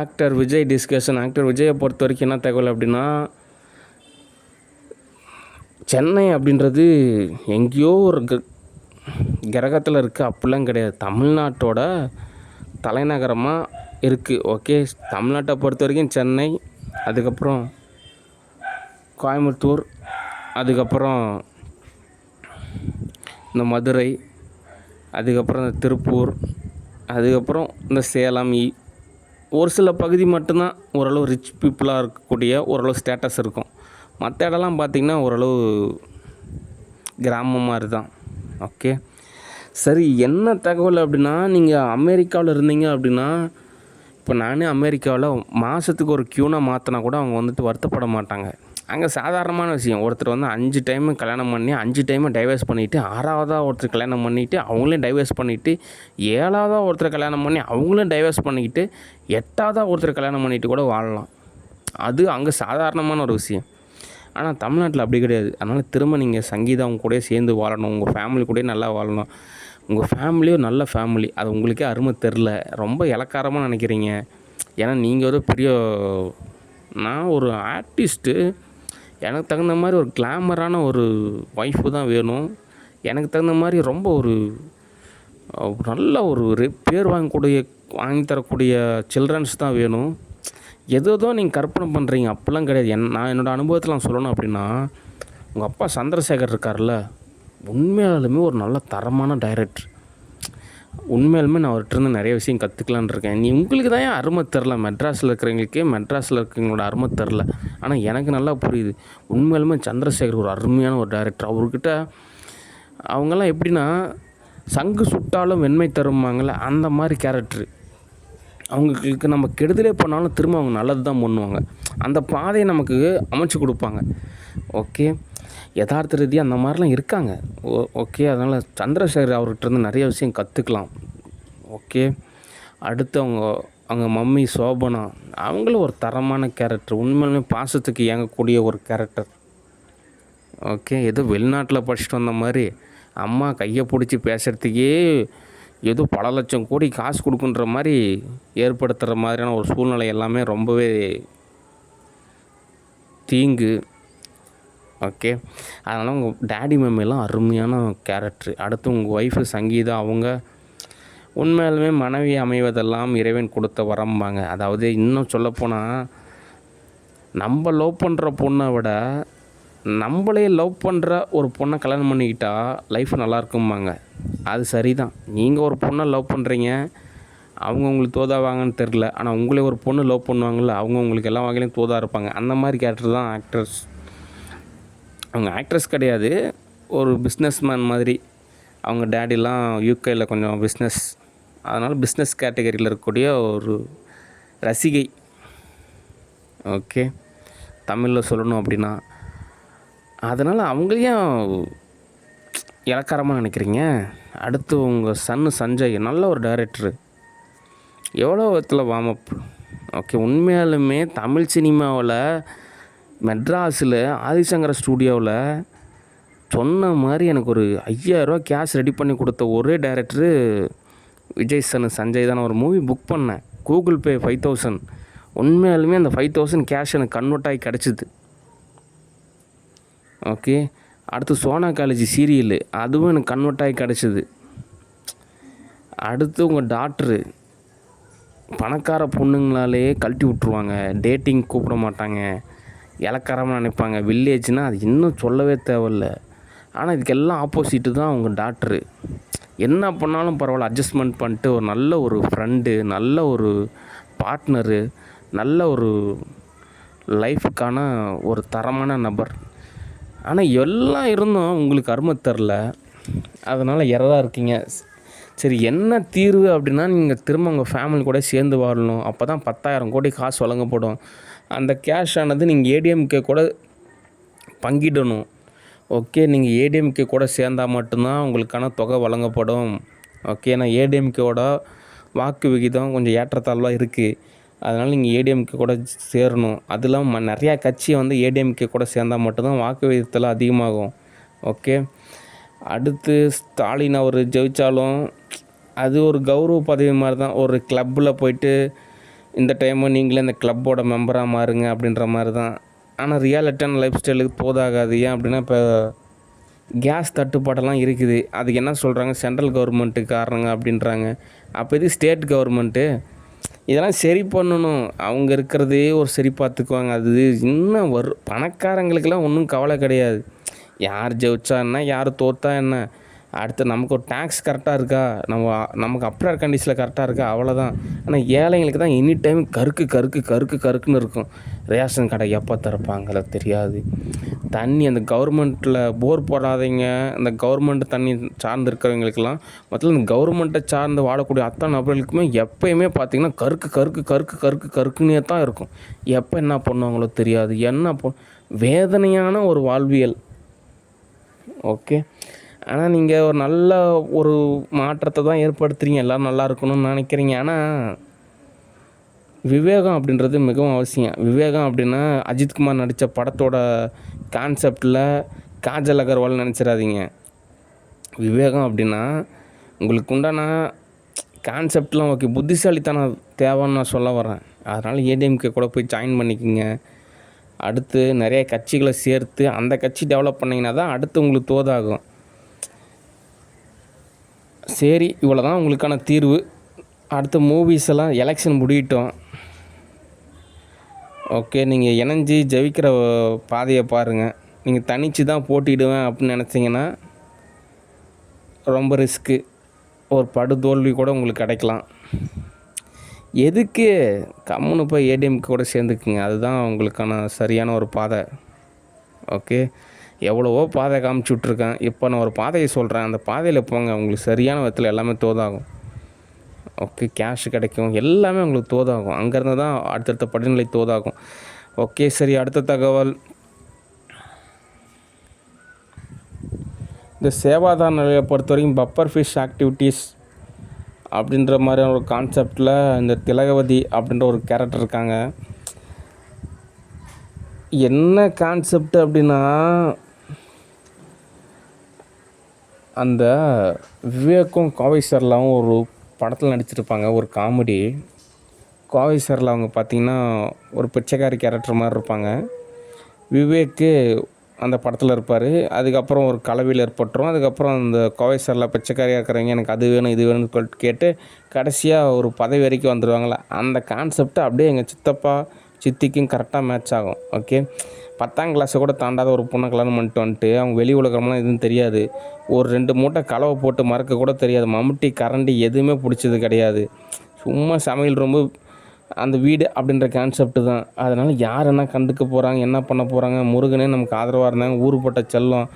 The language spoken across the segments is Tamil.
Actor Vijay discussion. ஆக்டர் விஜயை பொறுத்த வரைக்கும் என்ன தகவல் அப்படின்னா, சென்னை அப்படின்றது எங்கேயோ ஒரு கிரகத்தில் இருக்குது அப்படிலாம் கிடையாது. தமிழ்நாட்டோட தலைநகரமாக இருக்குது. ஓகே, தமிழ்நாட்டை பொறுத்த வரைக்கும் சென்னை, அதுக்கப்புறம் கோயம்புத்தூர், அதுக்கப்புறம் இந்த மதுரை, அதுக்கப்புறம் இந்த திருப்பூர், அதுக்கப்புறம் இந்த சேலம், ஒரு சில பகுதி மட்டும்தான் ஓரளவு ரிச் பீப்புளாக இருக்கக்கூடிய ஓரளவு ஸ்டேட்டஸ் இருக்கும். மற்ற இடம்லாம் பார்த்திங்கன்னா ஓரளவு கிராமம் மாதிரி தான். ஓகே, சரி, என்ன தகவல் அப்படின்னா, நீங்கள் அமெரிக்காவில் இருந்தீங்க அப்படின்னா, இப்போ நானே அமெரிக்காவில் மாதத்துக்கு ஒரு க்யூனை மாற்றினா கூட அவங்க வந்துட்டு வருத்தப்பட மாட்டாங்க. அங்கே சாதாரணமான விஷயம். ஒருத்தர் வந்து 5 டைமு கல்யாணம் பண்ணி 5 டைமு டைவர்ஸ் பண்ணிவிட்டு, 6வதாக ஒருத்தர் கல்யாணம் பண்ணிவிட்டு அவங்களையும் டைவர்ஸ் பண்ணிவிட்டு, 7வதாக ஒருத்தர் கல்யாணம் பண்ணி அவங்களையும் டைவர்ஸ் பண்ணிக்கிட்டு, 8வதாக ஒருத்தர் கல்யாணம் பண்ணிவிட்டு கூட வாழலாம். அது அங்கே சாதாரணமான ஒரு விஷயம். ஆனால் தமிழ்நாட்டில் அப்படி கிடையாது. அதனால் திரும்ப நீங்கள் சங்கீதா அவங்க கூடயே சேர்ந்து வாழணும், உங்கள் ஃபேமிலி கூடயே நல்லா வாழணும். உங்கள் ஃபேமிலியும் நல்ல ஃபேமிலி, அது உங்களுக்கே அருமை தெரில, ரொம்ப இளக்காரமாக நினைக்கிறீங்க. ஏன்னா நீங்கள் ஒரு பெரிய, நான் ஒரு ஆர்டிஸ்ட்டு, எனக்கு தகுந்த மாதிரி ஒரு கிளாமரான ஒரு ஒய்ஃபு தான் வேணும். எனக்கு தகுந்த மாதிரி ரொம்ப ஒரு நல்ல ஒரு பேர் வாங்கி தரக்கூடிய சில்ட்ரன்ஸ் தான் வேணும். ஏதோ நீங்கள் கற்பனை பண்ணுறீங்க, அப்படிலாம் கிடையாது. நான் என்னோடய அனுபவத்தில் நான் சொல்லணும் அப்படின்னா, உங்கள் அப்பா சந்திரசேகர் இருக்கார்ல, உண்மையாலுமே ஒரு நல்ல தரமான டைரக்டர். உண்மையாலுமே நான் அவர்கிட்ட நிறைய விஷயம் கற்றுக்கலான் இருக்கேன். உங்களுக்கு தான் ஏன் அருமை தெரில, மெட்ராஸில் இருக்கிறவங்களோட அருமை தெரில. ஆனால் எனக்கு நல்லா புரியுது. உண்மையாலுமே சந்திரசேகர் ஒரு அருமையான ஒரு டைரக்டர். அவர்கிட்ட அவங்கெல்லாம் எப்படின்னா, சங்கு சுட்டாலும் வெண்மை தருமாங்கள்ல, அந்த மாதிரி கேரக்டரு. அவங்களுக்கு நம்ம கெடுதலே பண்ணாலும் திரும்ப அவங்க நல்லது தான் பண்ணுவாங்க. அந்த பாதையை நமக்கு அமைச்சு கொடுப்பாங்க. ஓகே, யதார்த்த ரீதியாக அந்த மாதிரிலாம் இருக்காங்க. ஓகே, அதனால் சந்திரசேகர் அவர்கிட்ட நிறைய விஷயம் கற்றுக்கலாம். ஓகே, அடுத்து அவங்க மம்மி சோபனா, அவங்களும் ஒரு தரமான கேரக்டர். உண்மையிலுமே பாசத்துக்கு இயங்கக்கூடிய ஒரு கேரக்டர். ஓகே, ஏதோ வெளிநாட்டில் படிச்சுட்டு வந்த மாதிரி அம்மா கையை பிடிச்சி பேசுகிறதுக்கே ஏதோ பல லட்சம் கோடி காசு கொடுக்குன்ற மாதிரி ஏற்படுத்துகிற மாதிரியான ஒரு சூழ்நிலை எல்லாமே ரொம்பவே தீங்கு. ஓகே, அதனால் உங்கள் டேடி மம்மிலாம் அருமையான கேரக்டரு. அடுத்து உங்கள் ஒய்ஃபு சங்கீதா, அவங்க உண்மையாலுமே மனைவி அமைவதெல்லாம் இறைவன் கொடுத்த வரம்பாங்க. அதாவது இன்னும் சொல்லப்போனால், நம்ம லவ் பண்ணுற பொண்ணை விட நம்மளே லவ் பண்ணுற ஒரு பொண்ணை கல்யாணம் பண்ணிக்கிட்டால் லைஃப் நல்லா இருக்கும்பாங்க. அது சரி தான். நீங்கள் ஒரு பொண்ணை லவ் பண்ணுறீங்க, அவங்க உங்களுக்கு தோதாவாங்கன்னு தெரில. ஆனால் உங்களே ஒரு பொண்ணு லவ் பண்ணுவாங்கள்ல, அவங்க உங்களுக்கு எல்லா வகையிலையும் தோதாக இருப்பாங்க. அந்த மாதிரி கேரக்டர் தான் ஆக்டர்ஸ். அவங்க ஆக்ட்ரஸ் கிடையாது, ஒரு பிஸ்னஸ் மேன் மாதிரி. அவங்க டேடிலாம் யூகேயில் கொஞ்சம் பிஸ்னஸ், அதனால் பிஸ்னஸ் கேட்டகரியில் இருக்கக்கூடிய ஒரு ரசிகை. ஓகே, தமிழில் சொல்லணும் அப்படின்னா, அதனால் அவங்களையும் இலக்காரமாக நினைக்கிறீங்க. அடுத்து உங்கள் சன்னு சஞ்சய் நல்ல ஒரு டைரக்டரு, எவ்வளோ விதத்தில் வார்மப். ஓகே, உண்மையாலுமே தமிழ் சினிமாவில் மெட்ராஸில் ஆதிசங்கர ஸ்டூடியோவில் சொன்ன மாதிரி எனக்கு ஒரு 5000 கேஷ் ரெடி பண்ணி கொடுத்த ஒரே டைரக்டரு விஜய் சன்னு சஞ்சய் தான். ஒரு மூவி புக் பண்ணேன், கூகுள் பே 5000. உண்மையாலுமே அந்த 5000 கேஷ் எனக்கு கன்வெர்ட் ஆகி கிடச்சிது. ஓகே, அடுத்து சோனா காலேஜ் சீரியலு, அதுவும் எனக்கு கன்வெர்ட் ஆகி கிடச்சிது. அடுத்து உங்கள் டாக்டரு, பணக்கார பொண்ணுங்களாலே கழட்டி விட்ருவாங்க, டேட்டிங் கூப்பிட மாட்டாங்க, இலக்காரமாக நினைப்பாங்க. வில்லேஜ்னால் அது இன்னும் சொல்லவே தேவையில்ல. ஆனால் இதுக்கெல்லாம் ஆப்போசிட்டு தான் உங்கள் டாக்டரு. என்ன பண்ணாலும் பரவாயில்ல, அட்ஜஸ்ட்மெண்ட் பண்ணிட்டு ஒரு நல்ல ஒரு ஃப்ரெண்டு, நல்ல ஒரு பார்ட்னரு, நல்ல ஒரு லைஃபுக்கான ஒரு தரமான நபர். ஆனால் எல்லாம் இருந்தும் உங்களுக்கு அருமை தெரில, அதனால் எறதாக இருக்கீங்க. சரி, என்ன தீர்வு அப்படின்னா, நீங்கள் திரும்ப உங்கள் ஃபேமிலி கூட சேர்ந்து வாழணும். அப்போ தான் 10,000 கோடி காசு வழங்கப்படும். அந்த கேஷ் ஆனது நீங்கள் ஏடிஎம்கே கூட பங்கிடணும். ஓகே, நீங்கள் ஏடிஎம்கே கூட சேர்ந்தால் மட்டும்தான் உங்களுக்கான தொகை வழங்கப்படும். ஓகே, நான் ஏடிஎம்கேவோட வாக்கு விகிதம் கொஞ்சம் ஏற்றத்தாழ்வாக இருக்குது. அதனால் நீங்கள் ஏடிஎம்கே கூட சேரணும். அது இல்லாமல் நிறையா கட்சியை வந்து ஏடிஎம்கே கூட சேர்ந்தால் மட்டும்தான் வாக்கு விகிதத்தில் அதிகமாகும். ஓகே, அடுத்து ஸ்டாலின் அவர் ஜெயித்தாலும் அது ஒரு கௌரவ பதவி மாதிரி தான். ஒரு கிளப்பில் போயிட்டு இந்த டைமு நீங்களே இந்த கிளப்போட மெம்பராக மாறுங்க அப்படின்ற மாதிரி தான். ஆனால் ரியாலிட்டியான லைஃப் ஸ்டைலுக்கு போதாகாது. ஏன் அப்படின்னா இப்போ கேஸ் தட்டுப்பாடெல்லாம் இருக்குது. அதுக்கு என்ன சொல்கிறாங்க, சென்ட்ரல் கவர்மெண்ட்டு காரணங்க அப்படின்றாங்க. அப்போ இது ஸ்டேட் கவர்மெண்ட்டு இதெல்லாம் சரி பண்ணணும். அவங்க இருக்கிறதே ஒரு சரி பார்த்துக்குவாங்க. அது இன்னும் பணக்காரங்களுக்கெல்லாம் ஒன்றும் கவலை கிடையாது. யார் ஜெயிச்சா என்ன, யார் தோற்றா என்ன, அடுத்து நமக்கு ஒரு டேக்ஸ் கரெக்டாக இருக்கா, நமக்கு அப்ரார் கண்டிஷனில் கரெக்டாக இருக்கா, அவ்வளோதான். ஆனால் ஏழைங்களுக்கு தான் எனி டைம் கருக்குன்னு இருக்கும். ரேஷன் கடை எப்போ திறப்பாங்களோ தெரியாது. தண்ணி அந்த கவர்மெண்ட்டில் போர் போடாதீங்க, இந்த கவர்மெண்ட் தண்ணி சார்ந்து இருக்கிறவங்களுக்கெல்லாம் மொத்தம் இந்த கவர்மெண்ட்டை சார்ந்து வாழக்கூடிய அத்தனை நபர்களுக்குமே எப்போயுமே பார்த்திங்கன்னா கருக்குன்னே தான் இருக்கும். எப்போ என்ன பண்ணுவாங்களோ தெரியாது. வேதனையான ஒரு வாழ்வியல். ஓகே. ஆனால் நீங்கள் ஒரு நல்ல ஒரு மாற்றத்தை தான் ஏற்படுத்துகிறீங்க, எல்லோரும் நல்லா இருக்கணும்னு நினைக்கிறீங்க. ஆனால் விவேகம் அப்படின்றது மிகவும் அவசியம். விவேகம் அப்படின்னா அஜித்குமார் நடித்த படத்தோட கான்செப்டில் காஜல் அகர்வால் நினச்சிடாதீங்க. விவேகம் அப்படின்னா உங்களுக்கு உண்டான கான்செப்ட்லாம் ஓகே, புத்திசாலித்தனம் தேவைன்னு நான் சொல்ல வரேன். அதனால் ஏடிஎம்கே கூட போய் ஜாயின் பண்ணிக்கோங்க. அடுத்து நிறைய கட்சிகளை சேர்த்து அந்த கட்சி டெவலப் பண்ணிங்கன்னா தான் அடுத்து உங்களுக்கு தோதாகும். சரி, இவ்வளோ தான் உங்களுக்கான தீர்வு. அடுத்த மூவிஸ் எல்லாம் எலெக்ஷன் முடியட்டும். ஓகே, நீங்கள் இணைஞ்சி ஜெயிக்கிற பாதையை பாருங்கள். நீங்கள் தனித்து தான் போட்டிடுவேன் அப்படின்னு நினச்சிங்கன்னா ரொம்ப ரிஸ்க்கு. ஒரு படுதோல்வி கூட உங்களுக்கு கிடைக்கலாம். எதுக்கு கம்முன்னு போய் ஏடிஎம்கே கூட சேர்ந்துக்குங்க. அதுதான் உங்களுக்கான சரியான ஒரு பாதை. ஓகே, எவ்வளவோ பாதை காமிச்சு விட்ருக்கேன். இப்போ நான் ஒரு பாதையை சொல்கிறேன், அந்த பாதையில் போங்க. உங்களுக்கு சரியான விதத்தில் எல்லாமே தோதாகும். ஓகே, கேஷ் கிடைக்கும், எல்லாமே உங்களுக்கு தோதாகும். அங்கேருந்து தான் அடுத்தடுத்த படிநிலை தோதாகும். ஓகே, சரி, அடுத்த தகவல். இந்த சேவாதார நிலையை பொறுத்த வரைக்கும் பப்பர் ஃபிஷ் ஆக்டிவிட்டீஸ் அப்படின்ற மாதிரியான ஒரு கான்செப்டில் இந்த திலகவதி அப்படின்ற ஒரு கேரக்டர் இருக்காங்க. என்ன கான்செப்ட் அப்படின்னா, அந்த விவேக்கும் கோவை சரளாவும் ஒரு படத்தில் நடிச்சிருப்பாங்க, ஒரு காமெடி. கோவை சரளா அவங்க பார்த்திங்கன்னா ஒரு பிச்சைக்காரி கேரக்டர் மாதிரி இருப்பாங்க. விவேக்கு அந்த படத்தில் இருப்பார். அதுக்கப்புறம் ஒரு கலவையில் ஏற்பட்டுரும். அதுக்கப்புறம் அந்த கோவை சரளா பிச்சைக்காரியாக இருக்கிறவங்க எனக்கு அது வேணும் இது வேணும்னு கேட்டு கடைசியாக ஒரு பதவி வரைக்கும் வந்துடுவாங்களே, அந்த கான்செப்ட் அப்படியே எங்கள் சித்திக்கும் கரெக்டாக மேட்ச் ஆகும். ஓகே, 10ஆம் கிளாஸை கூட தாண்டாத ஒரு பொண்ணை கல்யாணம் வந்துட்டு அவங்க வெளி உலகம்லாம் எதுவும் தெரியாது. ஒரு 2 மூட்டை கலவை போட்டு மறக்க கூட தெரியாது. மம்முட்டி கரண்டி எதுவுமே பிடிச்சது கிடையாது. சும்மா சமையல் ரொம்ப அந்த வீடு அப்படின்ற கான்செப்ட்டு தான். அதனால் யார் என்ன கண்டுக்க போகிறாங்க, என்ன பண்ண போகிறாங்க, முருகனே நமக்கு ஆதரவாக இருந்தாங்க, ஊருப்பட்ட செல்லம்.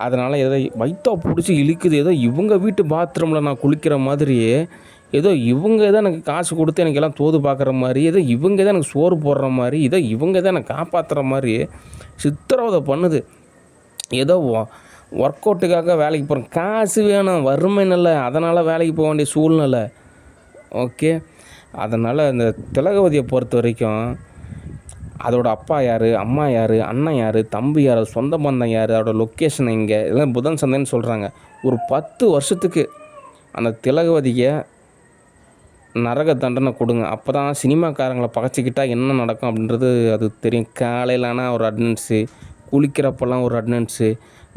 அதனால் ஏதோ வயிற்றா பிடிச்சி இழுக்குது. ஏதோ இவங்க வீட்டு பாத்ரூமில் நான் குளிக்கிற மாதிரியே, ஏதோ இவங்க தான் எனக்கு காசு கொடுத்து எனக்கு எல்லாம் தோது பார்க்குற மாதிரி, ஏதோ இவங்க தான் எனக்கு சோறு போடுற மாதிரி, ஏதோ இவங்க தான் எனக்கு காப்பாற்றுற மாதிரி சித்திரவதை பண்ணுது. ஏதோ ஒர்க் அவுட்டுக்காக வேலைக்கு போகிறேன், காசு வேணும், வறுமை இல்லை, அதனால் வேலைக்கு போக வேண்டிய சூழ்நிலை. ஓகே, அதனால் இந்த திலகவதியை பொறுத்த வரைக்கும் அதோட அப்பா யார், அம்மா யார், அண்ணன் யார், தம்பி யார், சொந்த பந்தம் யார், அதோட லொக்கேஷன் எங்கே, இதெல்லாம் புதன் சந்தைன்னு சொல்கிறாங்க. ஒரு 10 வருஷத்துக்கு அந்த திலகவதியை நரக தண்டனை கொடுங்க. அப்போ தான் சினிமாக்காரங்களை பகைச்சிக்கிட்டால் என்ன நடக்கும் அப்படின்றது அது தெரியும். காலையிலான ஒரு அட்டனன்ஸு, குளிக்கிறப்பெல்லாம் ஒரு அட்டனன்ஸு,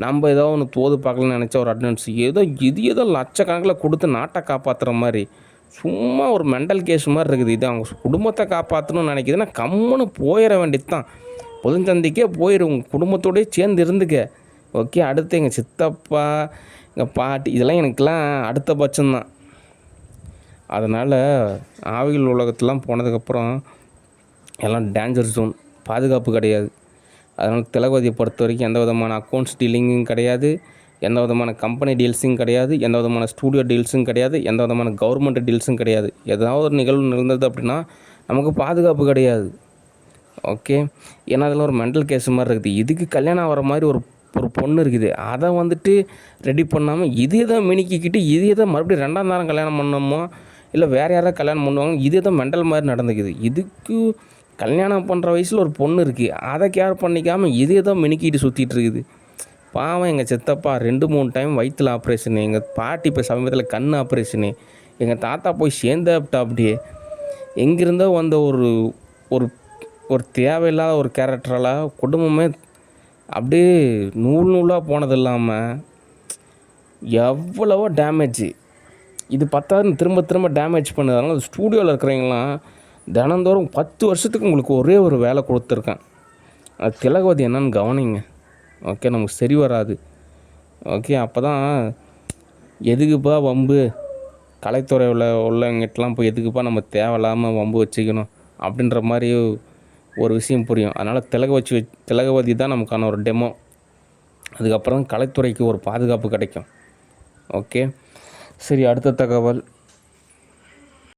நம்ம ஏதோ ஒன்று தோது பார்க்கலன்னு நினச்சா ஒரு அட்டனன்ஸு, ஏதோ லட்சக்கணக்கில் கொடுத்து நாட்டை காப்பாற்றுற மாதிரி சும்மா ஒரு மெண்டல் கேஸ் மாதிரி இருக்குது. இது அவங்க குடும்பத்தை காப்பாற்றணும்னு நினைக்கிதுன்னா கம்முன்னு போயிட வேண்டியது தான். புதன்சந்தைக்கே போயிடும், உங்கள் குடும்பத்தோடய சேர்ந்து இருந்துக்க. ஓகே, அடுத்து எங்கள் சித்தப்பா, எங்கள் பாட்டி, இதெல்லாம் எனக்கெல்லாம் அடுத்த பட்சம்தான். அதனால் ஆவிகள் உலகத்தெலாம் போனதுக்கப்புறம் எல்லாம் டேஞ்சர் ஜோன், பாதுகாப்பு கிடையாது. அதனால் திலகவதியை பொறுத்த வரைக்கும் எந்த விதமான அக்கௌண்ட்ஸ் டீலிங்கும் கிடையாது, எந்த விதமான கம்பெனி டீல்ஸும் கிடையாது, எந்த விதமான ஸ்டூடியோ டீல்ஸும் கிடையாது, எந்த விதமான கவர்மெண்ட் டீல்ஸும் கிடையாது. ஏதாவது ஒரு நிகழ்வு நடந்தது அப்படின்னா நமக்கு பாதுகாப்பு கிடையாது. ஓகே, ஏன்னா அதில் ஒரு மெண்டல் கேஸ் மாதிரி இருக்குது. இதுக்கு கல்யாணம் ஆகிற மாதிரி ஒரு பொண்ணு இருக்குது. அதை வந்துட்டு ரெடி பண்ணாமல் இதே தான் மினிக்கிக்கிட்டு இதே தான் மறுபடியும் 2ஆம் தாரம் கல்யாணம் பண்ணோமோ இல்லை வேறு யாராவது கல்யாணம் பண்ணுவாங்க, இதே தான் மெண்டல் மாதிரி நடந்துக்குது. இதுக்கு கல்யாணம் பண்ணுற வயசில் ஒரு பொண்ணு இருக்குது, அதை கேர் பண்ணிக்காமல் இதே தான் மினிக்கிட்டு சுற்றிட்டு இருக்குது. பாவம் எங்கள் சித்தப்பா 2-3 டைம் வயிற்றில் ஆப்ரேஷனு, எங்கள் பாட்டி இப்போ சமீபத்தில் கண் ஆப்ரேஷனு, எங்கள் தாத்தா போய் சேர்ந்தாப்டா. அப்படியே எங்கிருந்தோ வந்த ஒரு ஒரு ஒரு தேவையில்லாத ஒரு கேரக்டரால் குடும்பமே அப்படியே நூல் நூலாக போனது இல்லாமல் எவ்வளவோ டேமேஜ். இது பத்தாதுன்னு திரும்ப திரும்ப டேமேஜ் பண்ணதுனால ஸ்டூடியோவில் இருக்கிறவங்களாம் தினந்தோறும் 10 வருஷத்துக்கு உங்களுக்கு ஒரே ஒரு வேலை கொடுத்துருக்கேன். அது திலகவதி என்னன்னு கவனிங்க. ஓகே, நமக்கு சரி வராது. ஓகே, அப்போ தான் எதுக்குப்பா வம்பு, கலைத்துறையில் உள்ளவங்ககிட்டலாம் போய் எதுக்குப்பா நம்ம தேவையில்லாமல் வம்பு வச்சுக்கணும் அப்படின்ற மாதிரி ஒரு விஷயம் புரியும். அதனால் திலகவதி தான் நமக்கான ஒரு டெமோ. அதுக்கப்புறம் கலைத்துறைக்கு ஒரு பாதுகாப்பு கிடைக்கும். ஓகே, சரி, அடுத்த தகவல்.